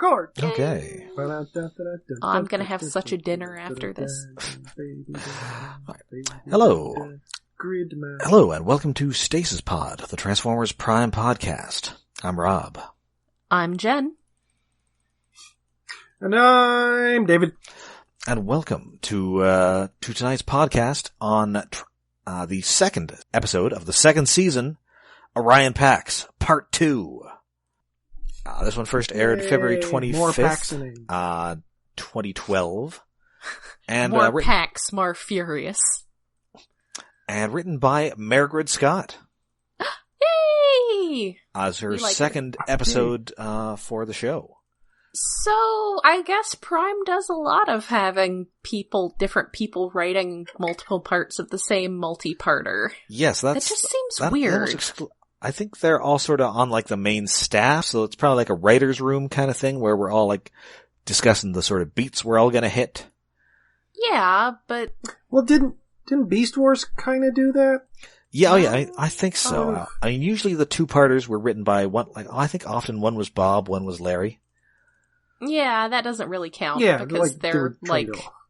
Record. Okay. I'm gonna have such a dinner after this. Hello. Hello, and welcome to Stasis Pod, the Transformers Prime podcast. I'm Rob. I'm Jen. And I'm David. And welcome to tonight's podcast on the second episode of the second season, Orion Pax, Part 2. This one first aired February 25th, 2012. And, more Pax, more furious. And written by Margaret Scott. Yay! As her second episode for the show. So, I guess Prime does a lot of having different people writing multiple parts of the same multi-parter. Yes, that just seems weird. I think they're all sort of on like the main staff, so it's probably like a writer's room kind of thing where we're all like discussing the sort of beats we're all gonna hit. Yeah, but... Well, didn't Beast Wars kind of do that? Yeah, I think so. I mean, usually the two-parters were written by one, I think often one was Bob, one was Larry. Yeah, that doesn't really count because they're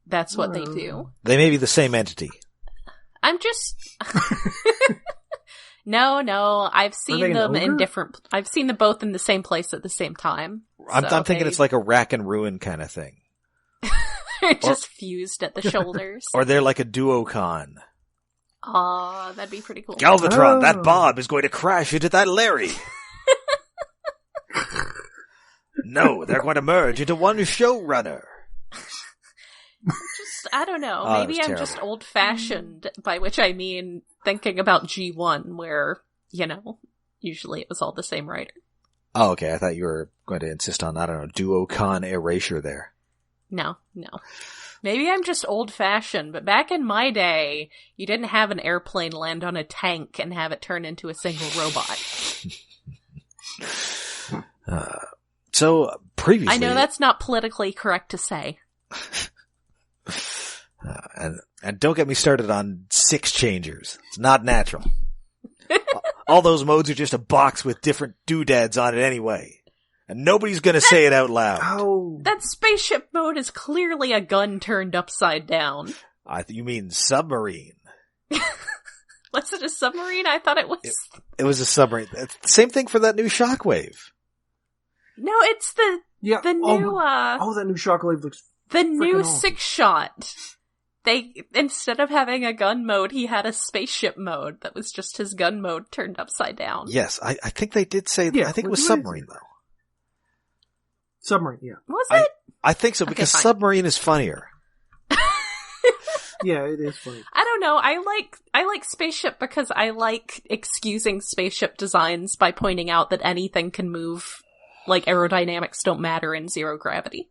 that's what they do. They may be the same entity. I'm just... No, I've seen them in different... I've seen them both in the same place at the same time. I'm thinking it's like a rack and ruin kind of thing. They're just fused at the shoulders. Or they're like a duocon. Aw, that'd be pretty cool. Galvatron, that Bob is going to crash into that Larry. No, they're going to merge into one showrunner. I don't know. Maybe I'm just old-fashioned, by which I mean thinking about G1, where, usually it was all the same writer. Oh, okay. I thought you were going to insist on, duocon erasure there. No. Maybe I'm just old-fashioned, but back in my day, you didn't have an airplane land on a tank and have it turn into a single robot. So, previously... I know that's not politically correct to say. And don't get me started on six changers. It's not natural. All those modes are just a box with different doodads on it anyway. And nobody's gonna say it out loud. Oh. That spaceship mode is clearly a gun turned upside down. You mean submarine. Was it a submarine? I thought it was... It was a submarine. It's the same thing for that new Shockwave. No, it's the new... that new Shockwave looks... The new six-shot. Instead of having a gun mode, he had a spaceship mode that was just his gun mode turned upside down. Yes, I think they did say... I think it was submarine, though. Submarine, yeah. Was it? I think so, because submarine is funnier. Yeah, it is funny. I don't know. I like spaceship because I like excusing spaceship designs by pointing out that anything can move, like aerodynamics don't matter in zero gravity.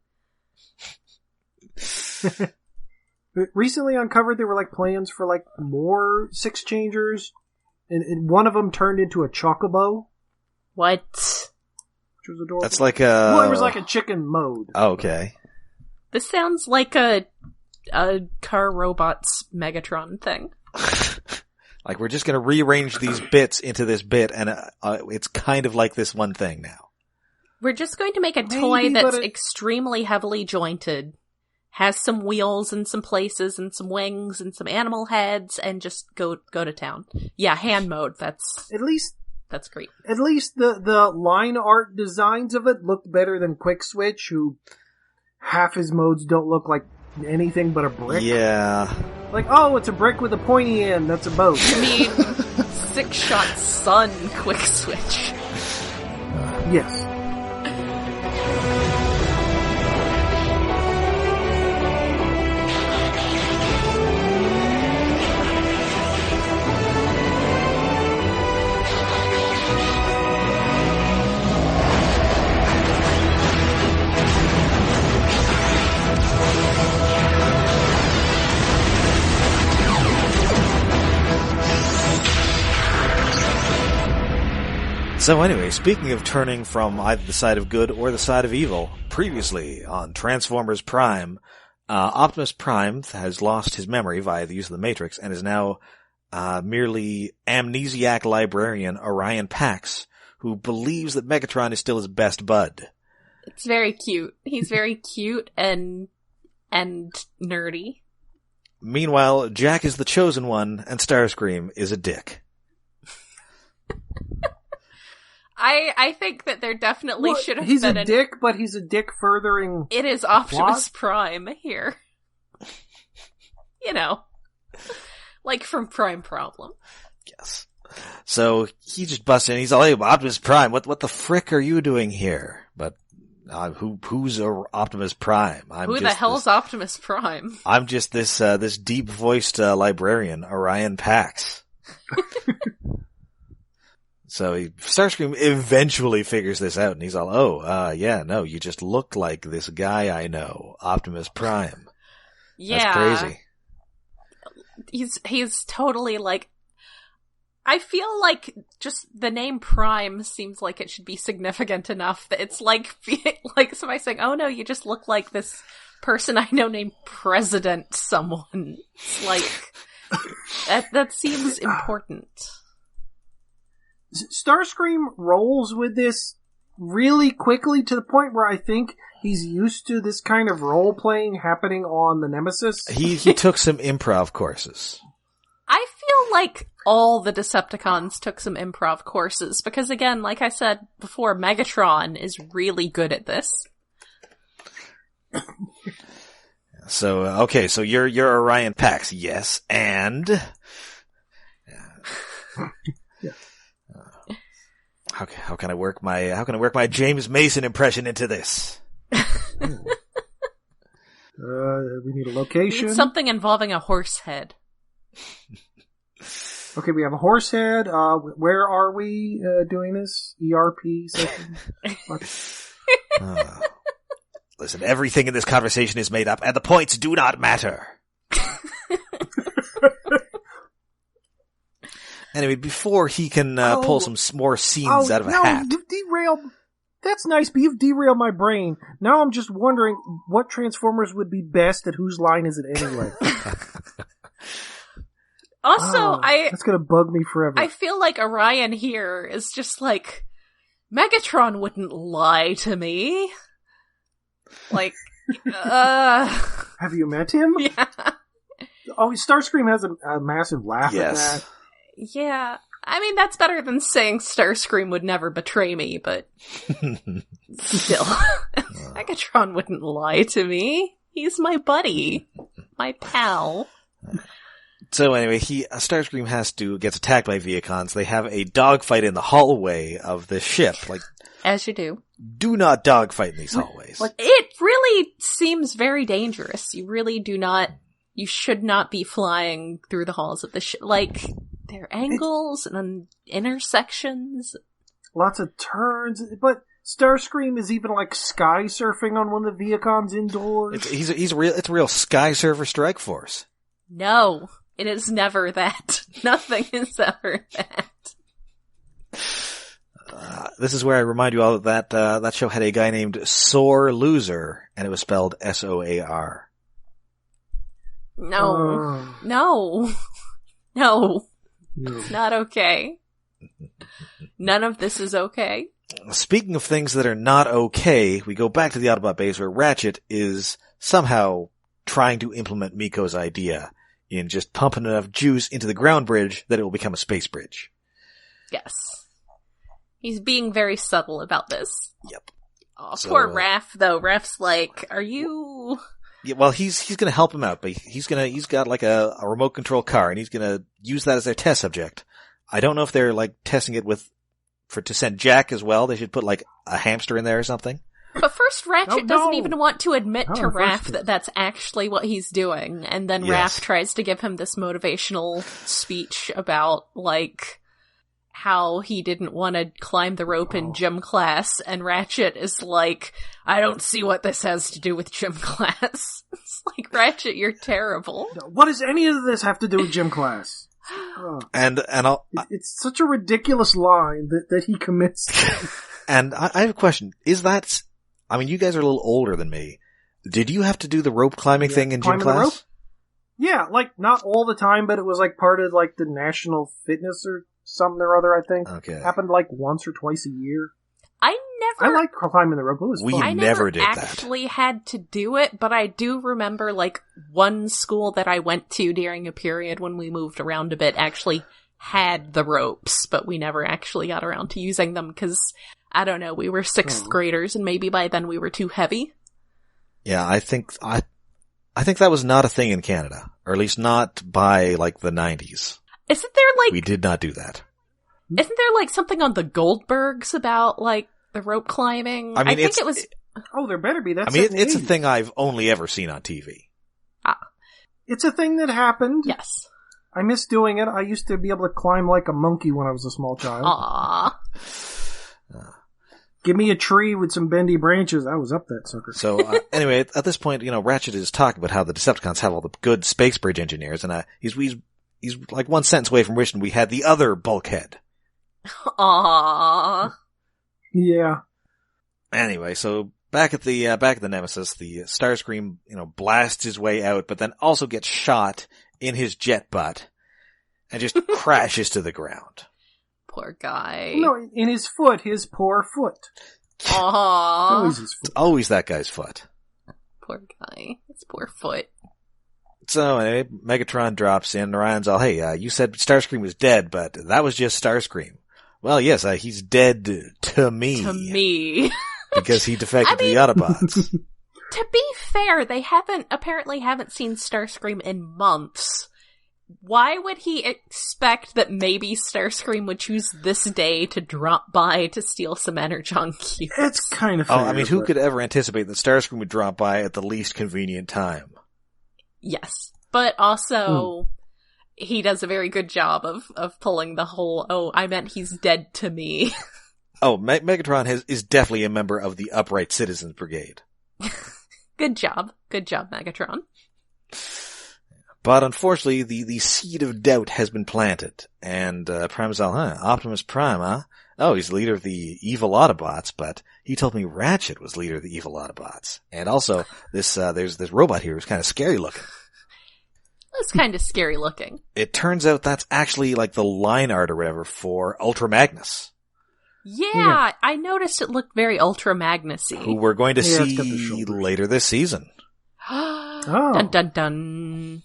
Recently uncovered there were plans for more six changers, and one of them turned into a chocobo. What? Which was adorable. That's like it was like a chicken mode. Oh, okay. This sounds like a car robots Megatron thing. We're just gonna rearrange these bits into this bit, and it's kind of like this one thing now. We're just going to make a toy that's extremely heavily jointed, has some wheels in some places, and some wings, and some animal heads, and just go to town. Yeah, hand mode, that's great. At least the line art designs of it looked better than Quick Switch, who half his modes don't look like anything but a brick. Yeah. It's a brick with a pointy end, that's a boat. You mean six-shot sun Quick Switch? Yes. So anyway, speaking of turning from either the side of good or the side of evil, previously on Transformers Prime, Optimus Prime has lost his memory via the use of the Matrix and is now merely amnesiac librarian Orion Pax, who believes that Megatron is still his best bud. It's very cute. He's very cute and nerdy. Meanwhile, Jack is the chosen one, and Starscream is a dick. I think that there definitely should have been He's a dick, but he's a dick furthering... It is Optimus Prime here. You know. Like from Prime Problem. Yes. So he just busts in. He's all, hey, Optimus Prime, what the frick are you doing here? But who's Optimus Prime? Who the hell's Optimus Prime? I'm just this deep-voiced librarian, Orion Pax. So Starscream eventually figures this out, and he's all, yeah, no, you just look like this guy I know, Optimus Prime. Yeah. That's crazy. He's totally like... I feel like just the name Prime seems like it should be significant enough that it's like somebody saying, oh no, you just look like this person I know named President someone. It's like, that seems important. Starscream rolls with this really quickly to the point where I think he's used to this kind of role-playing happening on the Nemesis. He took some improv courses. I feel like all the Decepticons took some improv courses, because again, like I said before, Megatron is really good at this. So, okay, so you're Orion Pax, yes, and... How can I work my James Mason impression into this? We need a location. We need something involving a horse head. Okay, we have a horse head. Where are we doing this? ERP session? Listen, everything in this conversation is made up, and the points do not matter. Anyway, before he can pull some more scenes out of a hat. You've derailed... That's nice, but you've derailed my brain. Now I'm just wondering what Transformers would be best, at whose line is it anyway? Also, that's gonna bug me forever. I feel like Orion here is just like, Megatron wouldn't lie to me. Like, Have you met him? Yeah. Oh, Starscream has a massive laugh at that. Yeah. I mean, that's better than saying Starscream would never betray me, but still. Megatron wouldn't lie to me. He's my buddy. My pal. So anyway, Starscream gets attacked by Viacons. They have a dogfight in the hallway of the ship. Like, as you do. Do not dogfight in these hallways. Like, it really seems very dangerous. You should not be flying through the halls of the ship. Like, there are angles and intersections. Lots of turns, but Starscream is even like sky surfing on one of the Viacons indoors. It's a real sky surfer strike force. No, it is never that. Nothing is ever that. This is where I remind you all that show had a guy named Sore Loser, and it was spelled SOAR. No. It's not okay. None of this is okay. Speaking of things that are not okay, we go back to the Autobot base where Ratchet is somehow trying to implement Miko's idea in just pumping enough juice into the ground bridge that it will become a space bridge. Yes. He's being very subtle about this. Yep. Oh, poor Raph, though. Raph's like, are you... Yeah, well, he's gonna help him out, but he's got like a remote control car, and he's gonna use that as their test subject. I don't know if they're like testing it to send Jack as well. They should put like a hamster in there or something. But first, Ratchet doesn't even want to admit to Raph that that's actually what he's doing, and then Raph tries to give him this motivational speech about, like, how he didn't want to climb the rope in gym class, and Ratchet is like, I don't see what this has to do with gym class. It's like, Ratchet, you're terrible. What does any of this have to do with gym class? It's such a ridiculous line that he commits to. And I have a question. I mean, you guys are a little older than me. Did you have to do the rope climbing thing in gym class? The rope? Yeah, like, not all the time, but it was like part of like the national fitness or something or other, I think. Okay. Happened like once or twice a year. I I like climbing the rope. It was fun. I never did actually had to do it, but I do remember, like, one school that I went to during a period when we moved around a bit actually had the ropes, but we never actually got around to using them because, I don't know, we were sixth graders and maybe by then we were too heavy. Yeah, I think that was not a thing in Canada, or at least not by, like, the 90s. Isn't there, like... We did not do that. Isn't there, like, something on the Goldbergs about, like, the rope climbing? I mean, think it was... Oh, there better be. That's it's a thing I've only ever seen on TV. It's a thing that happened. Yes. I miss doing it. I used to be able to climb like a monkey when I was a small child. Aww. Give me a tree with some bendy branches. I was up that sucker. So, anyway, at this point, Ratchet is talking about how the Decepticons have all the good space bridge engineers, and he's like one sentence away from wishing we had the other bulkhead. Aww. Yeah. Anyway, so back at the Nemesis, the Starscream, blasts his way out, but then also gets shot in his jet butt and just crashes to the ground. Poor guy. No, in his foot, his poor foot. Aww. Always his foot. Always that guy's foot. Poor guy. His poor foot. So anyway, Megatron drops in, and Orion's all, hey, you said Starscream was dead, but that was just Starscream. Well, yes, he's dead to me. To me. Because he defected to the Autobots. To be fair, they apparently haven't seen Starscream in months. Why would he expect that maybe Starscream would choose this day to drop by to steal some Energon cubes? It's kind of fair. Oh, I mean, who could ever anticipate that Starscream would drop by at the least convenient time? Yes. But also, he does a very good job of pulling the whole, I meant he's dead to me. Oh, Megatron is definitely a member of the Upright Citizens Brigade. Good job. Good job, Megatron. But unfortunately, the seed of doubt has been planted, and Prime's all, Optimus Prime, huh? Oh, he's the leader of the evil Autobots, but he told me Ratchet was leader of the evil Autobots. And also, there's this robot here who's kind of scary looking. It's kind of scary looking. It turns out that's actually like the line art or whatever for Ultra Magnus. Yeah, I noticed it looked very Ultra Magnus-y. Who we're going to see later this season. Dun dun dun.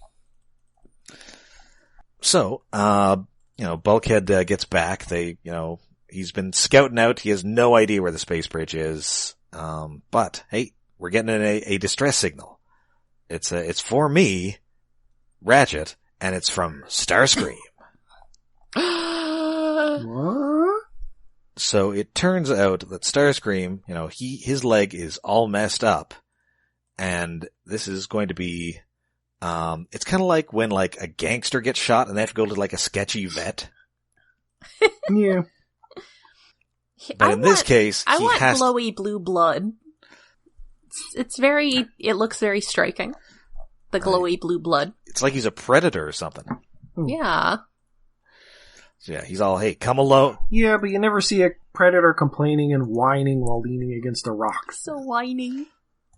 So, Bulkhead gets back. He's been scouting out. He has no idea where the space bridge is. But hey, we're getting a distress signal. It's for me, Ratchet, and it's from Starscream. What? So it turns out that Starscream, his leg is all messed up, and this is going to be, it's kind of like when like a gangster gets shot and they have to go to like a sketchy vet. Yeah. But this case, I want glowy blue blood. It looks very striking. The glowy blue blood. It's like he's a predator or something. Yeah. Yeah, he's all, hey, come alone. Yeah, but you never see a predator complaining and whining while leaning against a rock. So whiny.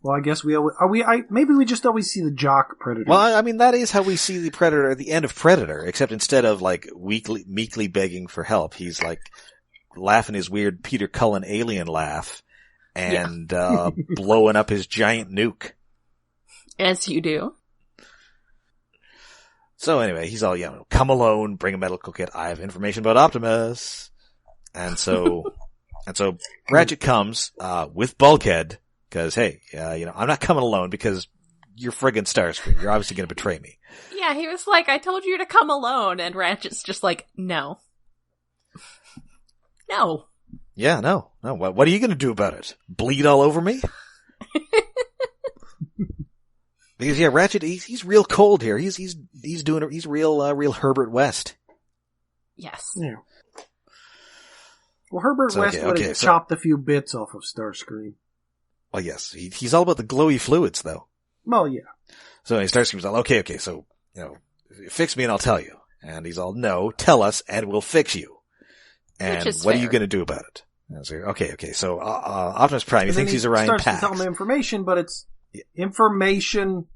Well, I guess maybe we just always see the jock predator. Well, I mean, that is how we see the predator at the end of Predator, except instead of like meekly begging for help, he's like laughing his weird Peter Cullen alien laugh and blowing up his giant nuke. As you do. So anyway, he's all, come alone, bring a medical kit, I have information about Optimus. And so Ratchet comes, with Bulkhead, cause hey, I'm not coming alone because you're friggin' Starscream. You're obviously gonna betray me. Yeah, he was like, I told you to come alone, and Ratchet's just like, no. No. Yeah, no. What are you gonna do about it? Bleed all over me? Because Ratchet, he's real cold here. He's real Herbert West. Yes. Yeah. Well, Herbert West would have chopped a few bits off of Starscream. Well, yes, he's all about the glowy fluids, though. Well, yeah. So Starscream's all, okay, so fix me and I'll tell you. And he's all, no, tell us and we'll fix you. And what fair. Are you going to do about it? And I was like, okay. So Optimus Prime, he thinks he's Orion Pax. Starts to tell him information, but it's information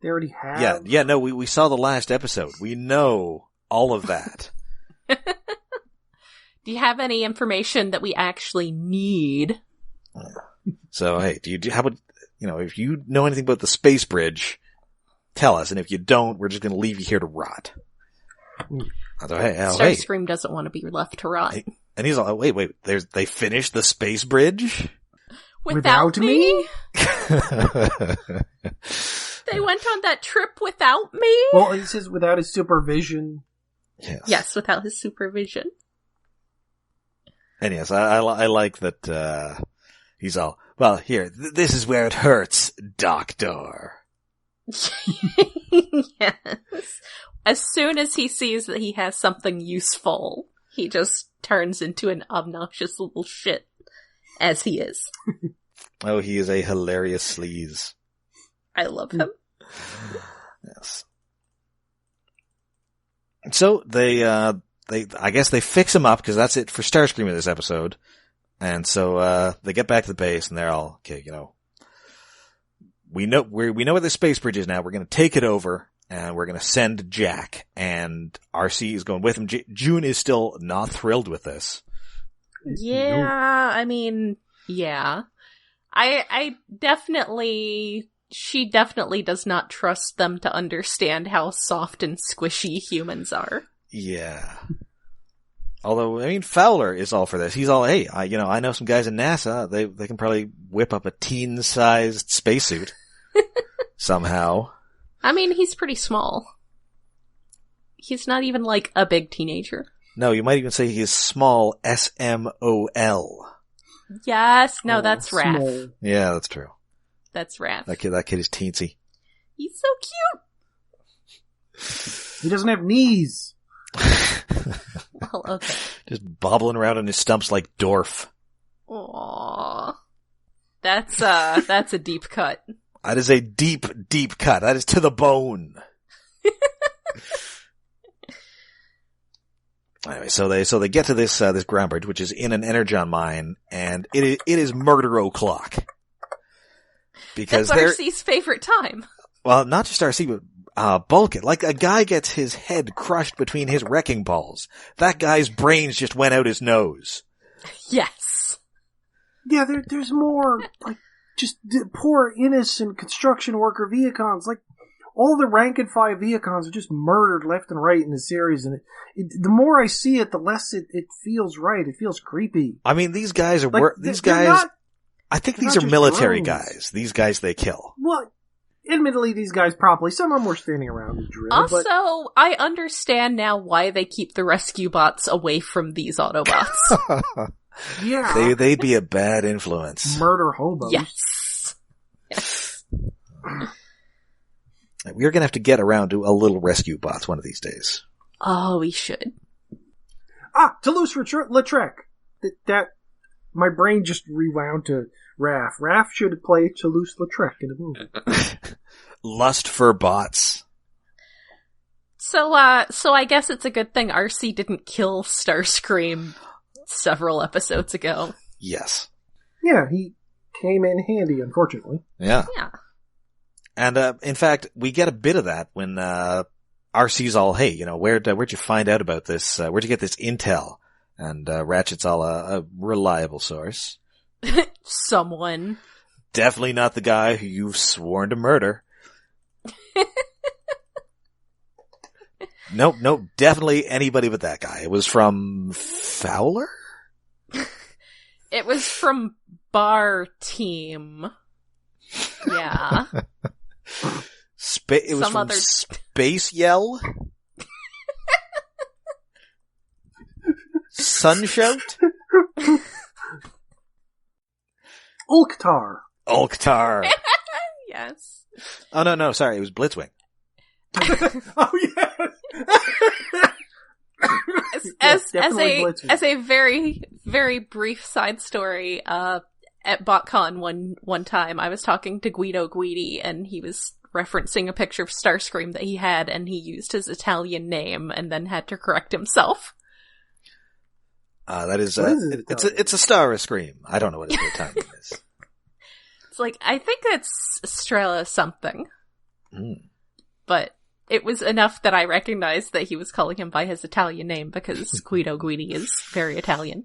they already have. Yeah. No, we saw the last episode. We know all of that. Do you have any information that we actually need? So, hey, how about, if you know anything about the space bridge, tell us. And if you don't, we're just going to leave you here to rot. Starscream doesn't want to be left to rot. And he's all, wait, they finished the space bridge? Without me? They went on that trip without me? Well, he says without his supervision. Yes, without his supervision. And yes, I like that, he's all, well, here, this is where it hurts, Doctor. Yes. As soon as he sees that he has something useful, he just turns into an obnoxious little shit, as he is. Oh, he is a hilarious sleaze. I love him. Yes. So I guess they fix him up because that's it for Starscream in this episode. And so, they get back to the base and they're all, okay, we know where the space bridge is now. We're going to take it over and we're going to send Jack, and RC is going with him. June is still not thrilled with this. Yeah, I mean, yeah. She definitely does not trust them to understand how soft and squishy humans are. Yeah. Although, I mean, Fowler is all for this. He's all, hey, I know some guys in NASA. They can probably whip up a teen-sized spacesuit. Somehow. I mean, he's pretty small. He's not even like a big teenager. No, you might even say he's small, S-M-O-L. Yes, no, that's Raph. Small. Yeah, that's true. That's Raph. That kid is teensy. He's so cute. He doesn't have knees. Well, okay. Just bobbling around on his stumps like Dorf. Aww. That's a deep cut. That is a deep, deep cut. That is to the bone. Anyway, so they get to this ground bridge, which is in an energon mine, and it is murder o'clock. Because that's RC's favorite time. Well, not just RC, but Bulkhead. Like, a guy gets his head crushed between his wrecking balls. That guy's brains just went out his nose. Yes. Yeah, there's more, like, just poor innocent construction worker Viacons. Like, all the rank and file Viacons are just murdered left and right in the series, and the more I see it, the less it feels right. It feels creepy. I mean, these guys are, like, these guys, I think these are military drones. guys. These guys they kill. Well, admittedly, these guys probably, some of them were standing around and drill. Also, but I understand now why they keep the rescue bots away from these Autobots. yeah. They'd be a bad influence. Murder hobos. Yes. Yes. We're gonna have to get around to a little rescue bots one of these days. Oh, we should. Toulouse-Lautrec. That, my brain just rewound to Raph. Raph should play Toulouse-Lautrec in a movie. Lust for bots. So I guess it's a good thing RC didn't kill Starscream several episodes ago. Yes. Yeah, he came in handy, unfortunately. Yeah. Yeah. And, in fact, we get a bit of that when, RC's all, hey, where'd you find out about this? Where'd you get this intel? And, Ratchet's all a reliable source. Someone. Definitely not the guy who you've sworn to murder. Nope, definitely anybody but that guy. It was from Fowler? It was from Bar Team. Yeah. It was Some from other... Space Yell? Sunshout? Ulktar. Yes. Oh, no, sorry, it was Blitzwing. Oh, yes! As a very, very brief side story, at BotCon one time, I was talking to Guido Guidi, and he was referencing a picture of Starscream that he had, and he used his Italian name, and then had to correct himself. That is, it's a Starscream. I don't know what his Italian is. It's like, I think it's Estrella something. Mm. But it was enough that I recognized that he was calling him by his Italian name because Guido Guidi is very Italian.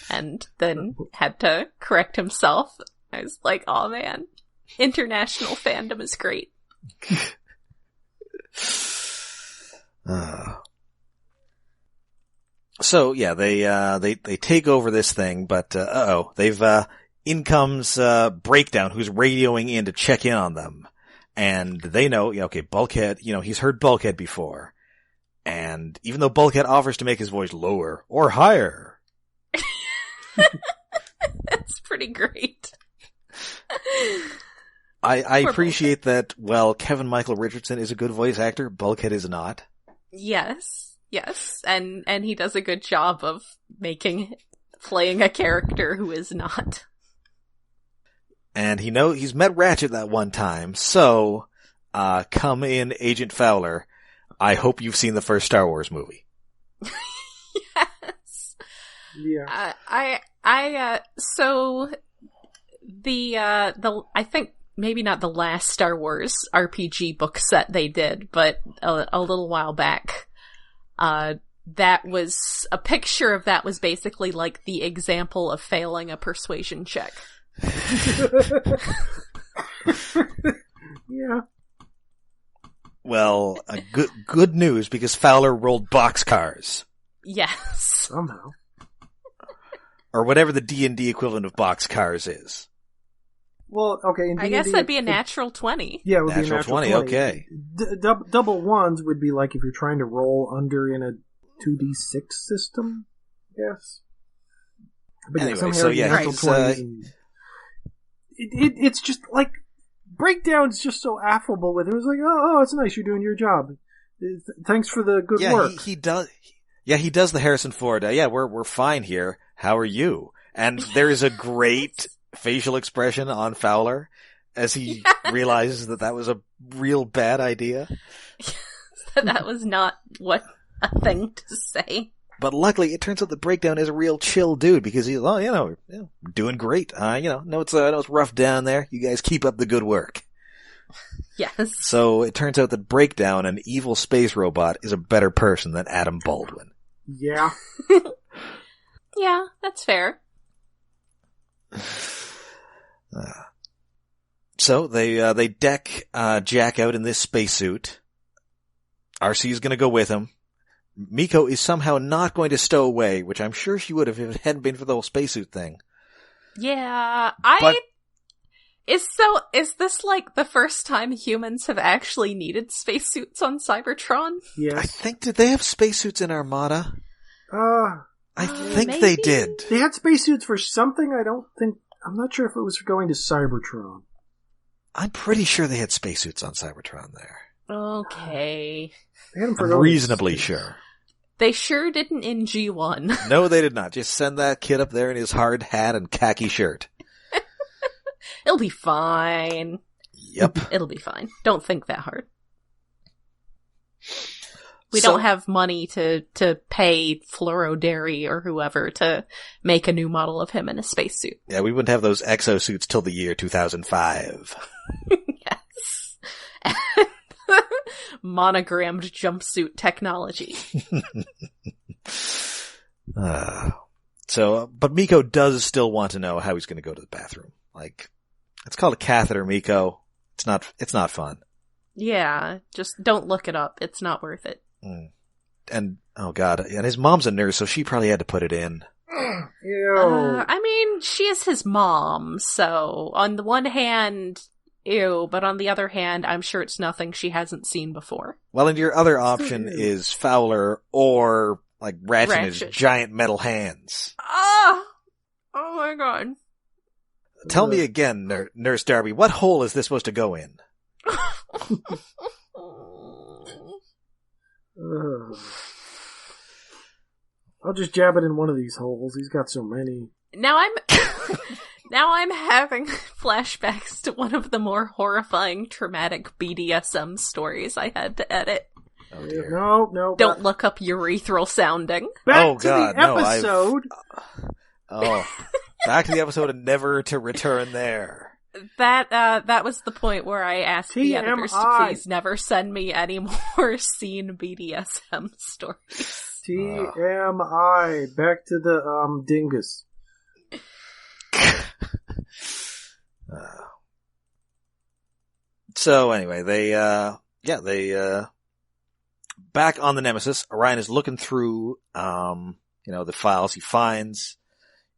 And then had to correct himself. I was like, oh man, international fandom is great. So yeah, they take over this thing, but in comes Breakdown, who's radioing in to check in on them, and they know, okay, Bulkhead, he's heard Bulkhead before, and even though Bulkhead offers to make his voice lower or higher, that's pretty great. I appreciate that. Well, Kevin Michael Richardson is a good voice actor. Bulkhead is not. Yes, and he does a good job of playing a character who is not. And he's met Ratchet that one time, so come in, Agent Fowler. I hope you've seen the first Star Wars movie. Yes. Yeah. So the I think maybe not the last Star Wars RPG book set they did, but a little while back, that was a picture of that was basically like the example of failing a persuasion check. Yeah. Well, good news, because Fowler rolled boxcars. Yes. Somehow. Or whatever the D&D equivalent of boxcars is. Well, okay. In I guess that'd be a natural 20. Yeah, it would natural be a natural 20. Okay. Double ones would be like if you're trying to roll under in a 2d6 system. Yes. But anyway, so yeah, it's just like Breakdown's just so affable with him. It's like, oh, it's nice you're doing your job. Thanks for the good work. He does. Yeah, he does the Harrison Ford. We're fine here. How are you? And there is a great facial expression on Fowler as he realizes that was a real bad idea. That was not a thing to say. But luckily, it turns out that Breakdown is a real chill dude, because he's, doing great. No, it's rough down there. You guys keep up the good work. Yes. So it turns out that Breakdown, an evil space robot, is a better person than Adam Baldwin. Yeah. Yeah, that's fair. So they deck Jack out in this spacesuit. RC's gonna go with him. Miko is somehow not going to stow away, which I'm sure she would have if it hadn't been for the whole spacesuit thing. Yeah, Is this like the first time humans have actually needed spacesuits on Cybertron? Yes. I think, did they have spacesuits in Armada? I think maybe? they did. They had spacesuits for something. I'm not sure if it was for going to Cybertron. I'm pretty sure they had spacesuits on Cybertron there. Okay. They had them for I'm reasonably sure. They sure didn't in G1. No, they did not. Just send that kid up there in his hard hat and khaki shirt. It'll be fine. Yep. It'll be fine. Don't think that hard. We don't have money to pay Fluoro Dairy or whoever to make a new model of him in a spacesuit. Yeah, we wouldn't have those exosuits till the year 2005. Yes. Monogrammed jumpsuit technology. But Miko does still want to know how he's going to go to the bathroom. Like, it's called a catheter, Miko. It's not fun. Yeah, just don't look it up. It's not worth it. And, oh god, and his mom's a nurse, so she probably had to put it in. Ew. I mean, she is his mom, so on the one hand, ew, but on the other hand, I'm sure it's nothing she hasn't seen before. Well, and your other option is Fowler or, like, Ratchet in his giant metal hands. Ah! Oh my god. Tell me again, Nurse Darby, what hole is this supposed to go in? I'll just jab it in one of these holes. He's got so many. Now I'm having flashbacks to one of the more horrifying, traumatic BDSM stories I had to edit. Oh dear. No. Don't look up urethral sounding. Back to the episode. Back to the episode and never to return there. That was the point where I asked the editors to please never send me any more scene BDSM stories. TMI. Back to the dingus. So anyway, they back on the Nemesis. Orion is looking through, the files he finds.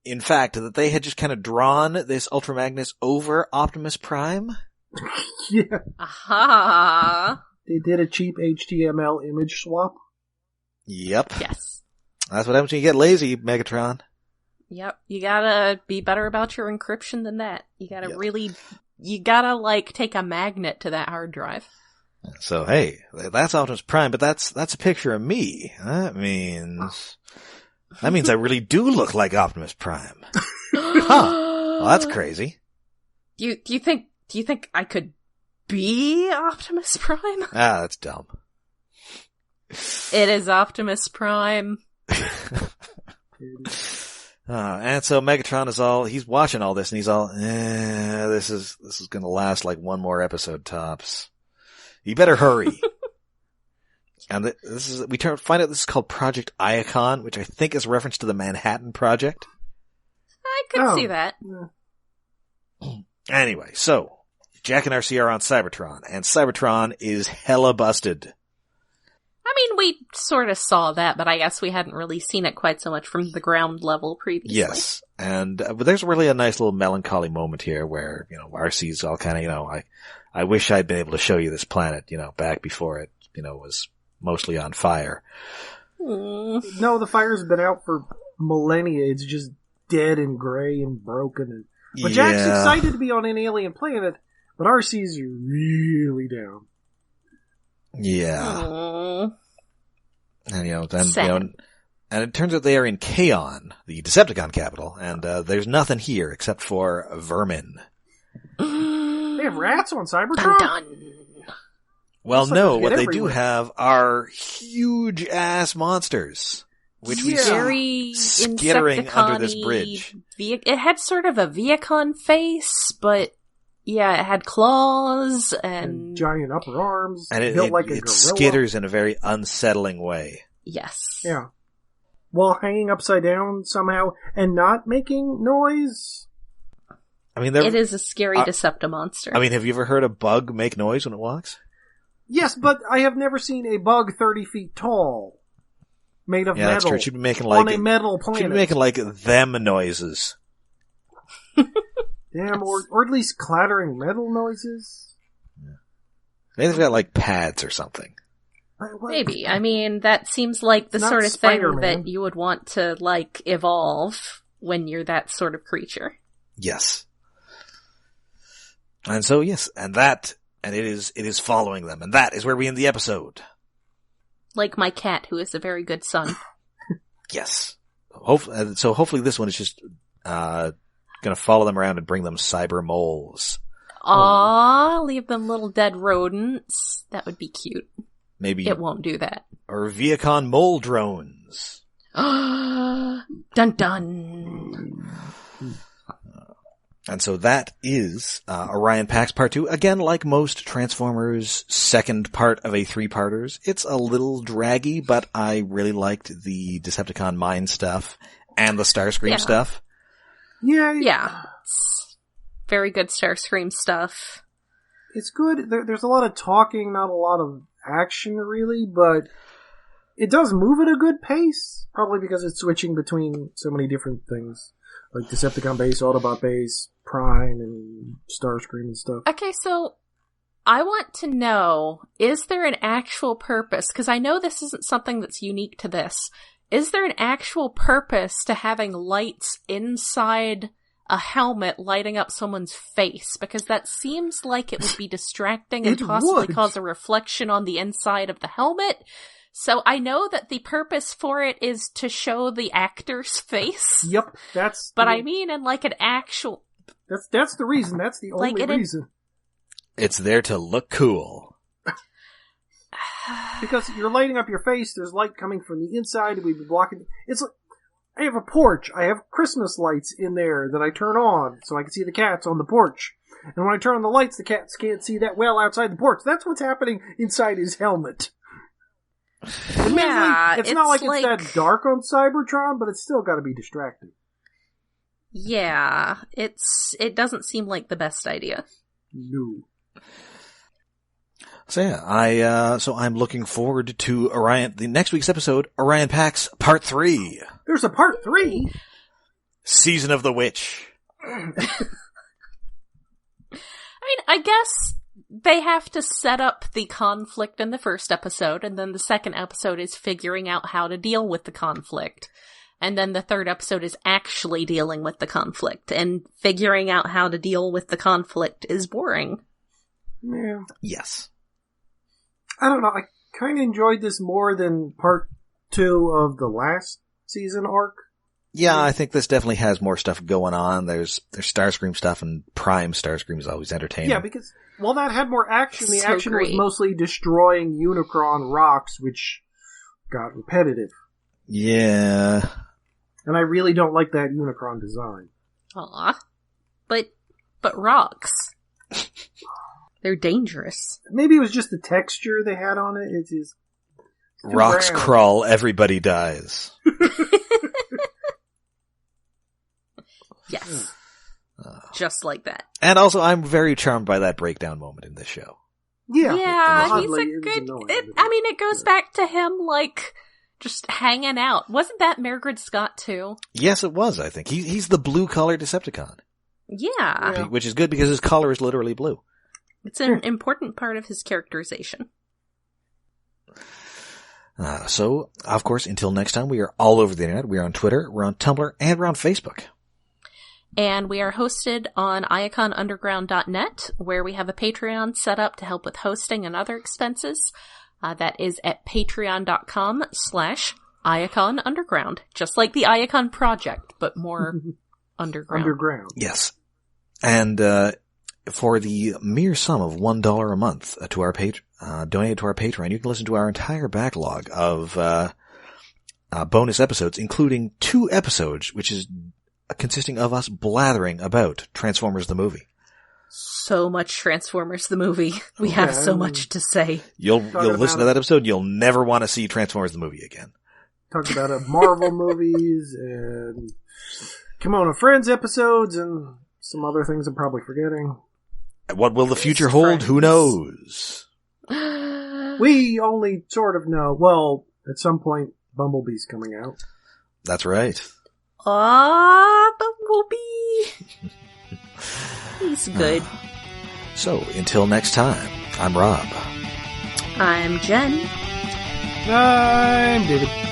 In fact, that they had just kind of drawn this Ultra Magnus over Optimus Prime. Yeah. Aha. They did a cheap HTML image swap. Yep. Yes. That's what happens when you get lazy, Megatron. Yep. You gotta be better about your encryption than that. You gotta you gotta, take a magnet to that hard drive. So, hey, that's Optimus Prime, but that's a picture of me. That means I really do look like Optimus Prime. Huh. Well, that's crazy. Do you think I could be Optimus Prime? That's dumb. It is Optimus Prime. And so Megatron he's watching all this and he's all, this is gonna last like one more episode tops. You better hurry. And find out this is called Project Iacon, which I think is a reference to the Manhattan Project. I could see that. Anyway, so Jack and RC are on Cybertron, and Cybertron is hella busted. I mean, we sort of saw that, but I guess we hadn't really seen it quite so much from the ground level previously. Yes, and but there's really a nice little melancholy moment here where, RC's all kind of, I wish I'd been able to show you this planet, back before it, was mostly on fire. No, the fire's been out for millennia. It's just dead and gray and broken. But Jack's excited to be on an alien planet, but RC's really down. Yeah. Aww. And, and it turns out they are in Kaon, the Decepticon capital, and there's nothing here except for vermin. They have rats on Cybertron? Dun dun. Well, no, what they do have are huge-ass monsters, which we see skittering under this bridge. It had sort of a Viacon face, but yeah, it had claws and giant upper arms. And built like a gorilla. It skitters in a very unsettling way. Yes. Yeah. While hanging upside down somehow and not making noise. I mean, it is a scary Deceptimonster. I mean, have you ever heard a bug make noise when it walks? Yes, but I have never seen a bug 30 feet tall, made of metal. That's true. She'd be making on a metal planet. She'd be making them noises. Damn, or at least clattering metal noises. Yeah. Maybe they've got pads or something. Maybe. I mean, that seems like the sort of Spider-Man thing that you would want to evolve when you're that sort of creature. Yes. And so yes, and it is following them, and that is where we end the episode. Like my cat, who is a very good son. Yes. So hopefully this one is just gonna follow them around and bring them cyber moles. Aww, leave them little dead rodents. That would be cute. Maybe it won't do that. Or Viacon mole drones. Dun dun. And so that is Orion Pax Part 2. Again, like most Transformers second part of a three-parters, it's a little draggy, but I really liked the Decepticon Mind stuff and the Starscream stuff. Yeah. It's very good Starscream stuff. It's good. There's a lot of talking, not a lot of action, really, but it does move at a good pace. Probably because it's switching between so many different things. Like Decepticon base, Autobot base, Prime, and Starscream and stuff. Okay, so I want to know, is there an actual purpose? Because I know this isn't something that's unique to this. Is there an actual purpose to having lights inside a helmet lighting up someone's face? Because that seems like it would be distracting and possibly cause a reflection on the inside of the helmet. So I know that the purpose for it is to show the actor's face. Yep, But I mean in an actual... That's the reason. That's the only reason. It's there to look cool. Because you're lighting up your face, there's light coming from the inside, we'd be blocking... It's like, I have a porch, I have Christmas lights in there that I turn on, so I can see the cats on the porch. And when I turn on the lights, the cats can't see that well outside the porch. That's what's happening inside his helmet. Yeah, it's not like it's that dark on Cybertron, but it's still got to be distracting. Yeah, it doesn't seem like the best idea. No. So yeah, I'm looking forward to the next week's episode, Orion Pax Part 3. There's a Part 3? Season of the Witch. I mean, I guess they have to set up the conflict in the first episode, and then the second episode is figuring out how to deal with the conflict. And then the third episode is actually dealing with the conflict, and figuring out how to deal with the conflict is boring. Yeah. Yes. I don't know, I kind of enjoyed this more than Part 2 of the last season arc. Yeah, I think this definitely has more stuff going on. There's Starscream stuff, and Prime Starscream is always entertaining. Yeah, because, well, that had more action. The action great. was mostly destroying Unicron rocks, which got repetitive. Yeah. And I really don't like that Unicron design. Aw. But rocks. They're dangerous. Maybe it was just the texture they had on it. It's just... Rocks brown. crawl, everybody dies. Yes. Just like that. And also, I'm very charmed by that breakdown moment in this show. Yeah, he's a good... it goes back to him, like, just hanging out. Wasn't that Margaret Scott, too? Yes, it was, I think. He's the blue-collar Decepticon. Yeah. Which is good because his collar is literally blue. It's an important part of his characterization. So, of course, until next time, we are all over the internet. We're on Twitter, we're on Tumblr, and we're on Facebook. And we are hosted on iaconunderground.net, where we have a Patreon set up to help with hosting and other expenses. That is at patreon.com/iaconunderground. Just like the Iacon Project, but more underground. Yes. And for the mere sum of $1 a month to our donated to our Patreon, you can listen to our entire backlog of bonus episodes, including 2 episodes, which is consisting of us blathering about Transformers the movie. So much Transformers the movie. We have so much to say. You'll listen to that episode, you'll never want to see Transformers the movie again. Talk about Marvel movies and Kimono Friends episodes and some other things I'm probably forgetting. What will the future hold? Who knows? We only sort of know. Well, at some point, Bumblebee's coming out. That's right. Bumblebee! He's good. So, until next time, I'm Rob. I'm Jen. I'm David.